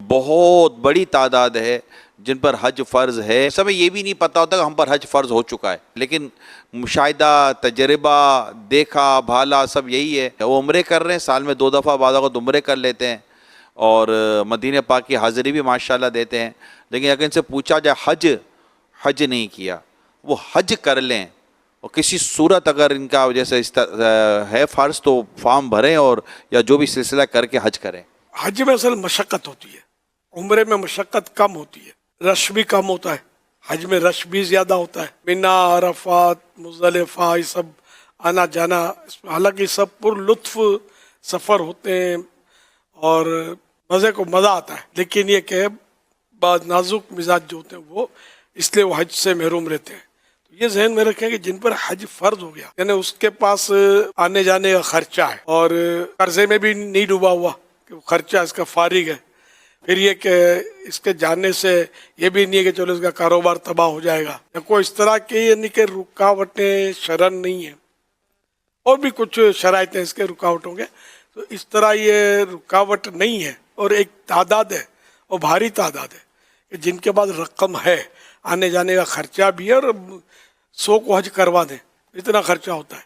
بہت بڑی تعداد ہے جن پر حج فرض ہے. سمیں یہ بھی نہیں پتا ہوتا کہ ہم پر حج فرض ہو چکا ہے، لیکن مشاہدہ، تجربہ، دیکھا بھالا سب یہی ہے. وہ عمرے کر رہے ہیں، سال میں 2 دفعہ بعض اوقات عمرے کر لیتے ہیں، اور مدینہ پاک کی حاضری بھی ماشاءاللہ دیتے ہیں. لیکن اگر ان سے پوچھا جائے حج نہیں کیا، وہ حج کر لیں، اور کسی صورت اگر ان کا جیسے ہے فرض تو فارم بھریں اور یا جو بھی سلسلہ کر کے حج کریں. حج میں اصل مشقت ہوتی ہے، عمرے میں مشقت کم ہوتی ہے، رش بھی کم ہوتا ہے. حج میں رش بھی زیادہ ہوتا ہے، مینا، عرفات، مزدلفہ، یہ سب آنا جانا، حالانکہ سب پر لطف سفر ہوتے ہیں اور مزے کو مزہ آتا ہے، لیکن یہ کہ بعض نازک مزاج جو ہوتے ہیں وہ اس لیے وہ حج سے محروم رہتے ہیں. تو یہ ذہن میں رکھیں کہ جن پر حج فرض ہو گیا، یعنی اس کے پاس آنے جانے کا خرچہ ہے اور قرضے میں بھی نہیں ڈوبا ہوا کہ وہ خرچہ اس کا فارغ ہے. پھر یہ کہ اس کے جانے سے یہ بھی نہیں ہے کہ چلو اس کا کاروبار تباہ ہو جائے گا، یا کوئی اس طرح کی یعنی کہ رکاوٹیں شرعن نہیں ہیں، اور بھی کچھ شرائط ہیں اس کے رکاوٹوں کے. تو اس طرح یہ رکاوٹ نہیں ہے، اور ایک تعداد ہے اور بھاری تعداد ہے کہ جن کے پاس رقم ہے، آنے جانے کا خرچہ بھی ہے، اور 100 کو حج کروا دیں اتنا خرچہ ہوتا ہے،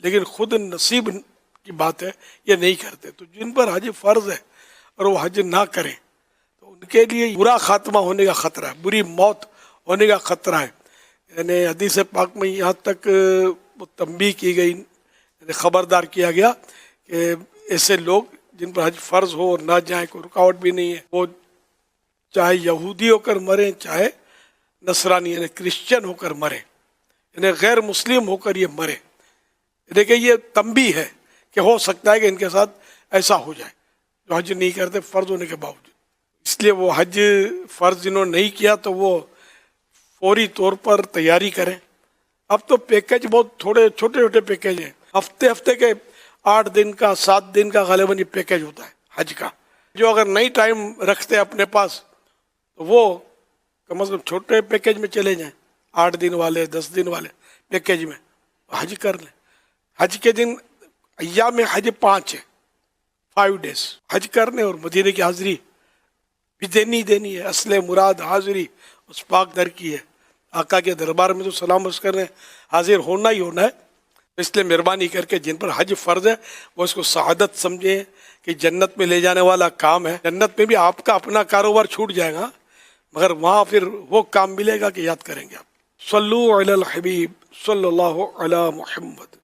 لیکن خود نصیب کی بات ہے یہ نہیں کرتے. تو جن پر حج فرض ہے اور وہ حج نہ کریں تو ان کے لیے برا خاتمہ ہونے کا خطرہ ہے، بری موت ہونے کا خطرہ ہے. یعنی حدیث پاک میں یہاں تک وہ تنبیہ کی گئی، یعنی خبردار کیا گیا کہ ایسے لوگ جن پر حج فرض ہو اور نہ جائیں، کوئی رکاوٹ بھی نہیں ہے، وہ چاہے یہودی ہو کر مریں، چاہے نصرانی یعنی کرسچن ہو کر مریں، یعنی غیر مسلم ہو کر یہ مرے. دیکھیں یہ تنبیہ ہے کہ ہو سکتا ہے کہ ان کے ساتھ ایسا ہو جائے جو حج نہیں کرتے فرض ہونے کے باوجود. اس لیے وہ حج فرض جنہوں نے نہیں کیا تو وہ فوری طور پر تیاری کریں. اب تو پیکج بہت تھوڑے چھوٹے چھوٹے پیکج ہیں، ہفتے کے 8 دن کا 7 دن کا غالباً یہ پیکج ہوتا ہے حج کا. جو اگر نہیں ٹائم رکھتے اپنے پاس تو وہ کم از کم چھوٹے پیکج میں چلے جائیں، 8 دن والے 10 دن والے پیکج میں حج کر لیں. حج کے دن ایام حج 5 ہے، 5 days حج کرنے، اور مدینے کی حاضری بھی دینی ہے. اصل مراد حاضری اس پاک در کی ہے، آقا کے دربار میں تو سلام عرض کرنے حاضر ہونا ہی ہونا ہے. اس لیے مہربانی کر کے جن پر حج فرض ہے وہ اس کو سعادت سمجھیں کہ جنت میں لے جانے والا کام ہے. جنت میں بھی آپ کا اپنا کاروبار چھوٹ جائے گا، مگر وہاں پھر وہ کام ملے گا کہ یاد کریں گے آپ. صلو علی الحبیب صلی اللہ علی محمد.